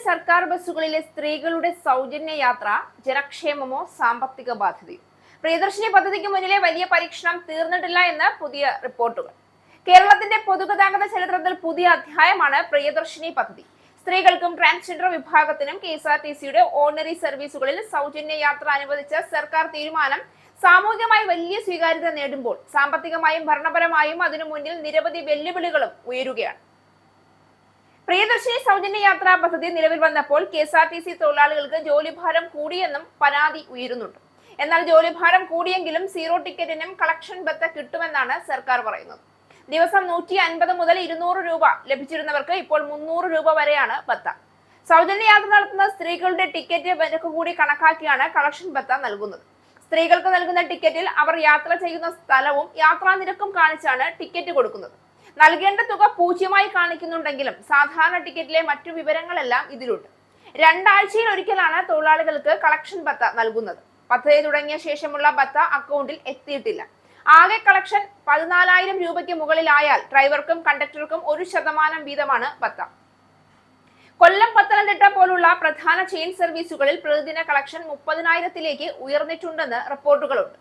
സർക്കാർ ബസ്സുകളിലെ സ്ത്രീകളുടെ സൗജന്യ യാത്ര ജനക്ഷേമമോ സാമ്പത്തിക ബാധ്യതയോ? പ്രിയദർശിനി പദ്ധതിക്ക് മുന്നിലെ വലിയ പരീക്ഷണം തീർന്നിട്ടില്ല എന്ന് പുതിയ റിപ്പോർട്ടുകൾ. കേരളത്തിന്റെ പൊതുഗതാഗത ചരിത്രത്തിൽ പുതിയ അധ്യായമാണ് പ്രിയദർശിനി പദ്ധതി. സ്ത്രീകൾക്കും ട്രാൻസ്ജെൻഡർ വിഭാഗത്തിനും KSRTCയുടെ ഓർഡിനറി സർവീസുകളിൽ സൗജന്യ യാത്ര അനുവദിച്ച സർക്കാർ തീരുമാനം സാമൂഹികമായി വലിയ സ്വീകാര്യത നേടുമ്പോൾ സാമ്പത്തികമായും ഭരണപരമായും അതിനു മുന്നിൽ നിരവധി വെല്ലുവിളികളും ഉയരുകയാണ്. പ്രിയദർശിനി സൗജന്യ യാത്രാ പദ്ധതി നിലവിൽ വന്നപ്പോൾ KSRTC തൊഴിലാളികൾക്ക് ജോലിഭാരം കൂടിയെന്നും പരാതി ഉയരുന്നുണ്ട്. എന്നാൽ ജോലിഭാരം കൂടിയെങ്കിലും സീറോ ടിക്കറ്റിനും കളക്ഷൻ ബത്ത കിട്ടുമെന്നാണ് സർക്കാർ പറയുന്നത്. ദിവസം 150 മുതൽ 200 രൂപ ലഭിച്ചിരുന്നവർക്ക് ഇപ്പോൾ 300 രൂപ വരെയാണ് ബത്ത. സൗജന്യ യാത്ര നടത്തുന്ന സ്ത്രീകളുടെ ടിക്കറ്റ് നിരക്ക് കൂടി കണക്കാക്കിയാണ് കളക്ഷൻ ബത്ത നൽകുന്നത്. സ്ത്രീകൾക്ക് നൽകുന്ന ടിക്കറ്റിൽ അവർ യാത്ര ചെയ്യുന്ന സ്ഥലവും യാത്രാ നിരക്കും കാണിച്ചാണ് ടിക്കറ്റ് കൊടുക്കുന്നത്. നൽകേണ്ട തുക 0 കാണിക്കുന്നുണ്ടെങ്കിലും സാധാരണ ടിക്കറ്റിലെ മറ്റു വിവരങ്ങളെല്ലാം ഇതിലുണ്ട്. 2 ആഴ്ചയിൽ ഒരിക്കലാണ് തൊഴിലാളികൾക്ക് കളക്ഷൻ ബത്ത നൽകുന്നത്. പദ്ധതി തുടങ്ങിയ ശേഷമുള്ള ബത്ത അക്കൗണ്ടിൽ എത്തിയിട്ടില്ല. ആകെ കളക്ഷൻ 14,000 രൂപയ്ക്ക് മുകളിലായാൽ ഡ്രൈവർക്കും കണ്ടക്ടർക്കും 1% വീതമാണ് ബത്ത. കൊല്ലം, പത്തനംതിട്ട പോലുള്ള പ്രധാന ചെയിൻ സർവീസുകളിൽ പ്രതിദിന കളക്ഷൻ 30,000-ലേക്ക് ഉയർന്നിട്ടുണ്ടെന്ന് റിപ്പോർട്ടുകളുണ്ട്.